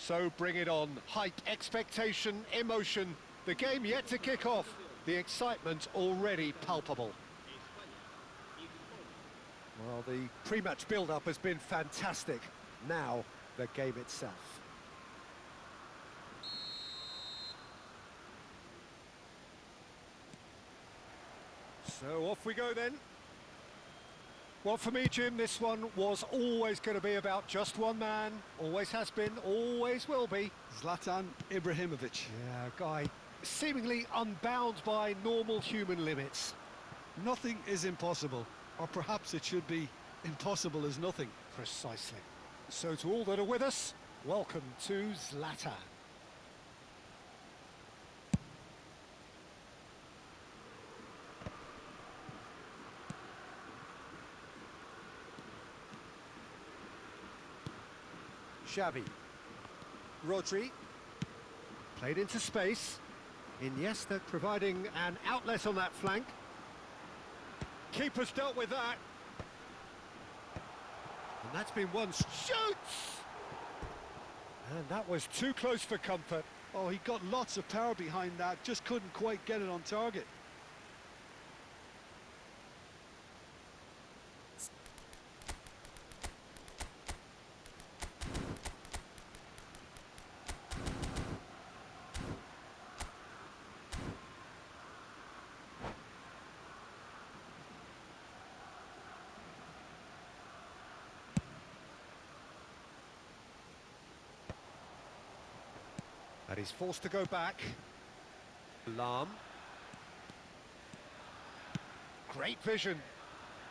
So bring it on. Hype, expectation, emotion. The game yet to kick off. The excitement already palpable. Well, the pre-match build-up has been fantastic. Now, the game itself. So off we go then. Well, for me, Jim, this one was always going to be about just one man. Always has been, always will be. Zlatan Ibrahimovic. Yeah, guy seemingly unbound by normal human limits. Nothing is impossible, or perhaps it should be impossible as nothing. Precisely. So to all that are with us, welcome to Zlatan. Xavi. Rodri. Played into space. Iniesta providing an outlet on that flank. Keeper's dealt with that. And that's been one shoots! And that was too close for comfort. Oh, he got lots of power behind that, just couldn't quite get it on target. And he's forced to go back. Lam. Great vision.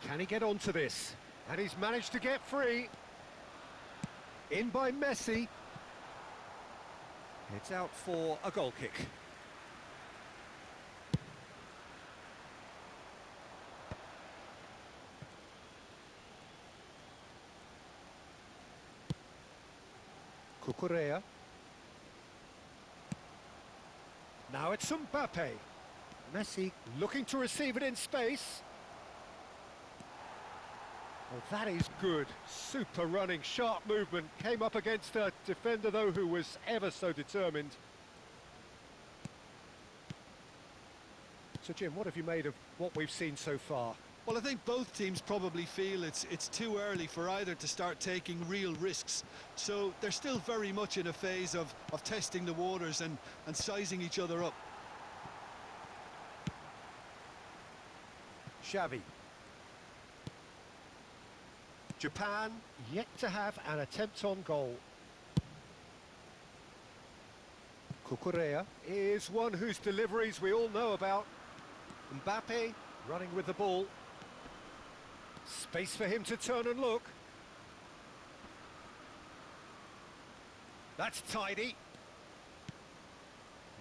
Can he get onto this? And he's managed to get free. In by Messi. It's out for a goal kick. Cucurella. Now it's Mbappe. Messi looking to receive it in space. Oh, that is good. Super running, sharp movement. Came up against a defender, though, who was ever so determined. So, Jim, what have you made of what we've seen so far? Well, I think both teams probably feel it's too early for either to start taking real risks. So they're still very much in a phase of testing the waters and sizing each other up. Xavi. Japan yet to have an attempt on goal. Cucurella is one whose deliveries we all know about. Mbappe running with the ball. Space for him to turn and look. That's tidy.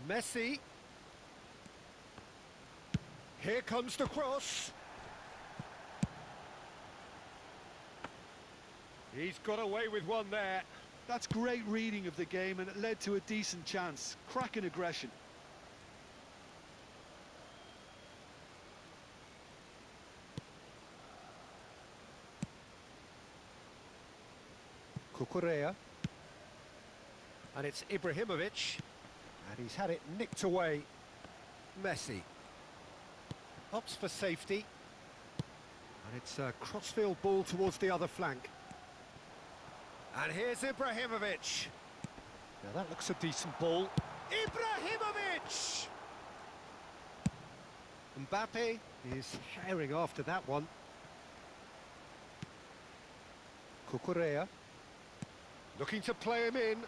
Messi. Here comes the cross. He's got away with one there. That's great reading of the game, and it led to a decent chance. Cracking aggression. Cucurella. And it's Ibrahimovic. And he's had it nicked away. Messi. Opts for safety. And it's a crossfield ball towards the other flank. And here's Ibrahimovic. Now that looks a decent ball. Ibrahimovic! Mbappe is herring after that one. Cucurella. Looking to play him in.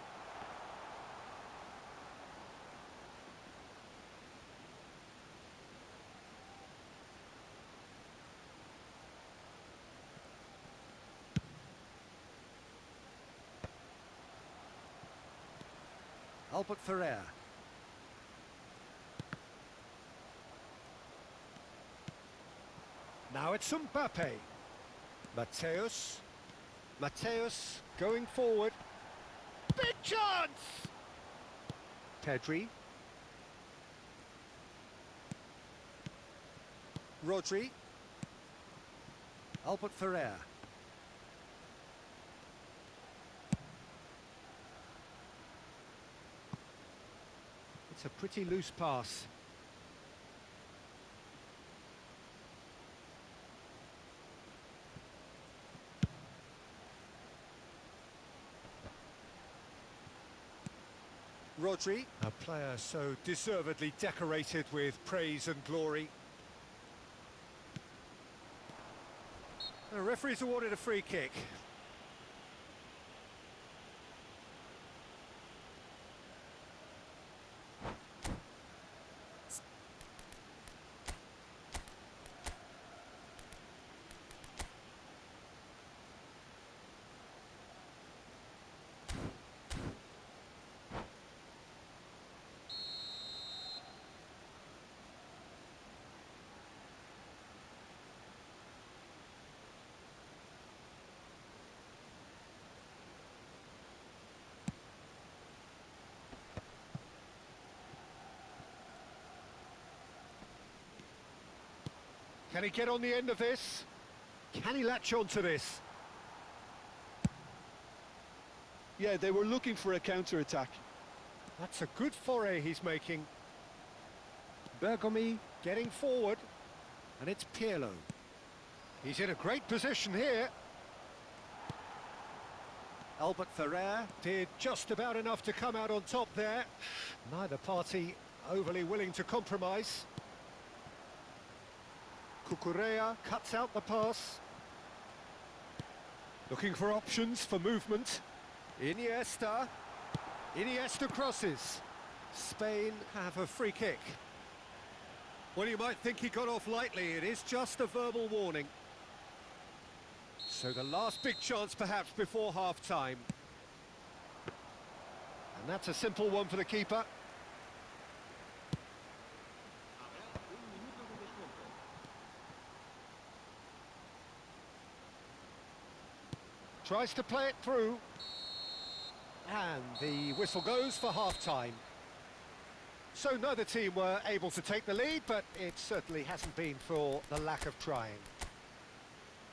Albert Ferrer. Now it's Mbappe. Mateus. Mateus going forward. Big chance! Pedri. Rodri. Albert Ferrer. It's a pretty loose pass. Rodri, a player so deservedly decorated with praise and glory. The referee's awarded a free kick. Can he get on the end of this? Can he latch on to this? Yeah, they were looking for a counter-attack. That's a good foray he's making. Bergomi getting forward, and it's Pirlo. He's in a great position here. Albert Ferrer did just about enough to come out on top there. Neither party overly willing to compromise. Cucurella cuts out the pass. Looking for options for movement. Iniesta. Iniesta crosses. Spain have a free kick. Well, you might think he got off lightly. It is just a verbal warning. So the last big chance perhaps before half-time. And that's a simple one for the keeper. Tries to play it through. And the whistle goes for half-time. So neither team were able to take the lead, but it certainly hasn't been for the lack of trying.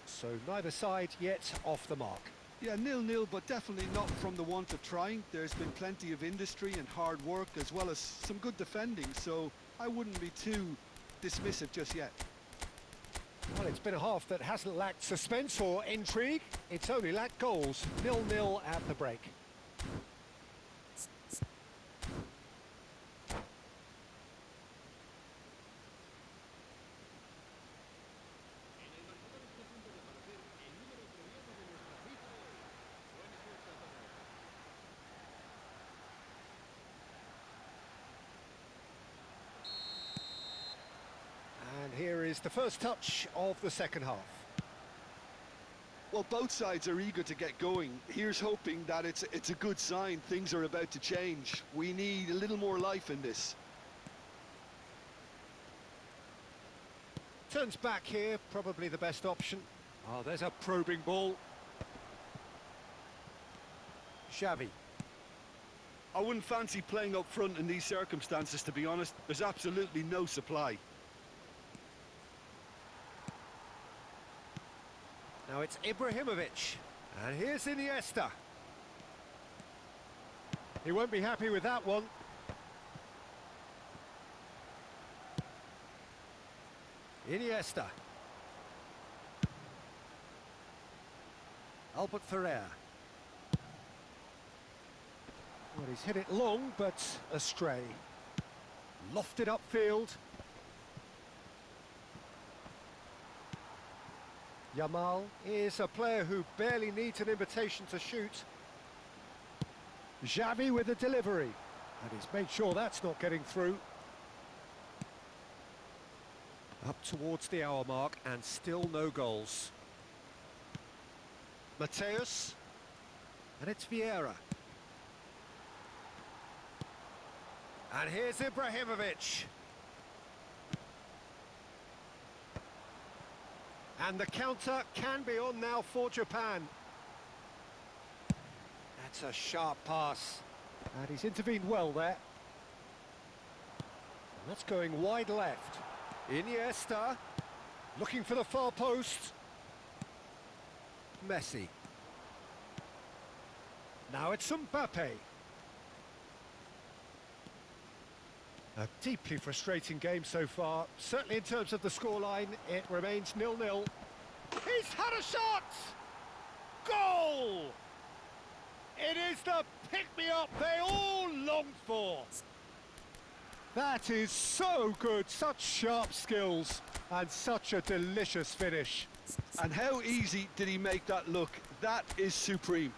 So neither side yet off the mark. Yeah, 0-0, but definitely not from the want of trying. There's been plenty of industry and hard work, as well as some good defending, so I wouldn't be too dismissive just yet. Well, it's been a half that hasn't lacked suspense or intrigue. It's only lacked goals. 0-0 at the break. And here is the first touch of the second half. Well, both sides are eager to get going. Here's hoping that it's a good sign. Things are about to change. We need a little more life in this. Turns back here, probably the best option. Oh, there's a probing ball. Xavi. I wouldn't fancy playing up front in these circumstances, to be honest. There's absolutely no supply. Now it's Ibrahimovic, and here's Iniesta. He won't be happy with that one. Iniesta. Albert Ferrer. Well, he's hit it long, but astray. Lofted upfield. Yamal is a player who barely needs an invitation to shoot. Xavi with the delivery. And he's made sure that's not getting through. Up towards the hour mark and still no goals. Mateus. And it's Vieira. And here's Ibrahimovic. And the counter can be on now for Japan. That's a sharp pass. And he's intervened well there. And that's going wide left. Iniesta. Looking for the far post. Messi. Now it's Mbappe. A deeply frustrating game so far. Certainly in terms of the scoreline, it remains 0-0. He's had a shot! Goal! It is the pick-me-up they all longed for. That is so good, such sharp skills, and such a delicious finish. And how easy did he make that look? That is supreme.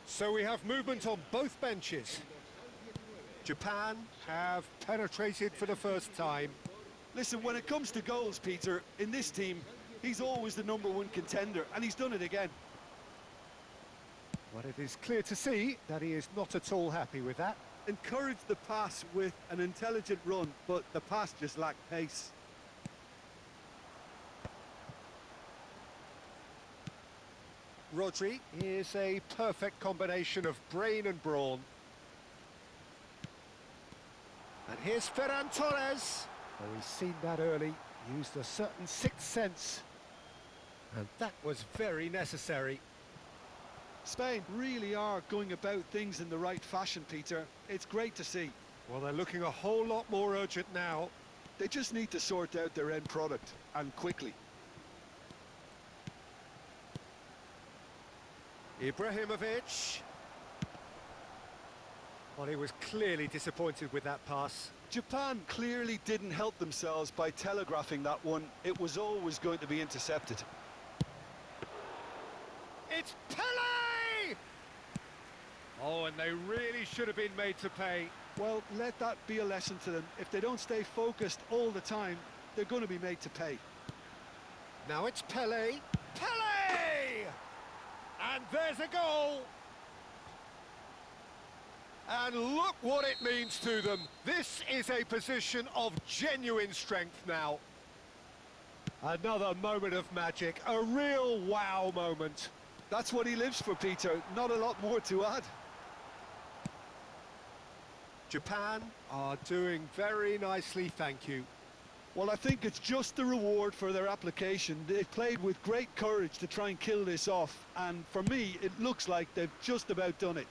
So we have movement on both benches. Japan have penetrated for the first time. Listen, when it comes to goals, Peter, in this team, he's always the #1 contender, and he's done it again. But it is clear to see that he is not at all happy with that. Encouraged the pass with an intelligent run, but the pass just lacked pace. Rodri is a perfect combination of brain and brawn. And here's Ferran Torres. Oh, he's seen that early, used a certain sixth sense. And that was very necessary. Spain really are going about things in the right fashion, Peter. It's great to see. Well, they're looking a whole lot more urgent now. They just need to sort out their end product, and quickly. Ibrahimovic. Well, he was clearly disappointed with that pass. Japan clearly didn't help themselves by telegraphing that one. It was always going to be intercepted. It's Pele! Oh, and they really should have been made to pay. Well, let that be a lesson to them. If they don't stay focused all the time, they're going to be made to pay. Now it's Pele. Pele! And there's a goal! And look what it means to them. This is a position of genuine strength now. Another moment of magic, a real wow moment. That's what he lives for, Peter. Not a lot more to add. Japan are doing very nicely, thank you. Well, I think it's just the reward for their application. They've played with great courage to try and kill this off, and for me, it looks like they've just about done it.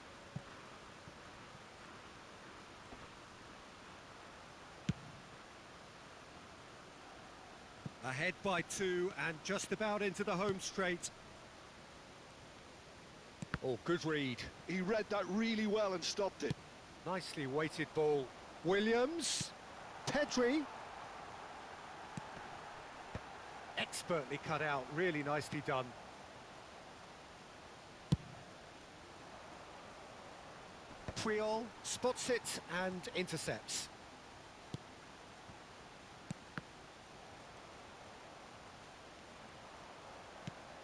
Ahead by 2 and just about into the home straight. Oh, good read. He read that really well and stopped it. Nicely weighted ball. Williams. Pedri. Expertly cut out, really nicely done. Puyol spots it and intercepts.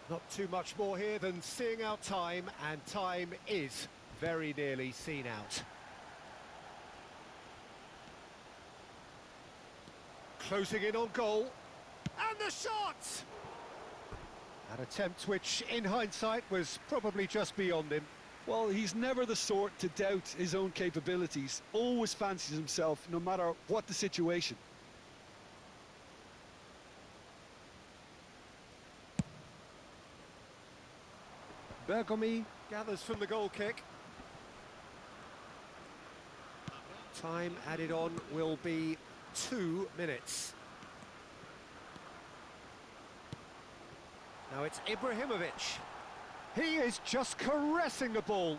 Not too much more here than seeing out time, and time is very nearly seen out. Closing in on goal. And the shot! An attempt which, in hindsight, was probably just beyond him. Well, he's never the sort to doubt his own capabilities. Always fancies himself, no matter what the situation. Bergomi gathers from the goal kick. Time added on will be 2 minutes. Now it's Ibrahimovic. He is just caressing the ball.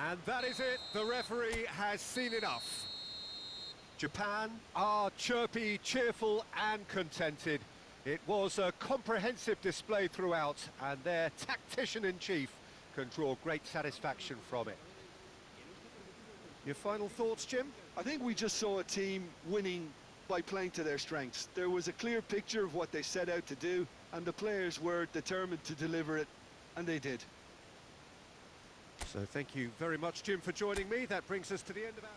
And that is it. The referee has seen enough. Japan are chirpy, cheerful and contented. It was a comprehensive display throughout, and their tactician-in-chief can draw great satisfaction from it. Your final thoughts, Jim? I think we just saw a team winning by playing to their strengths. There was a clear picture of what they set out to do, and the players were determined to deliver it, and they did. So thank you very much, Jim, for joining me. That brings us to the end of our...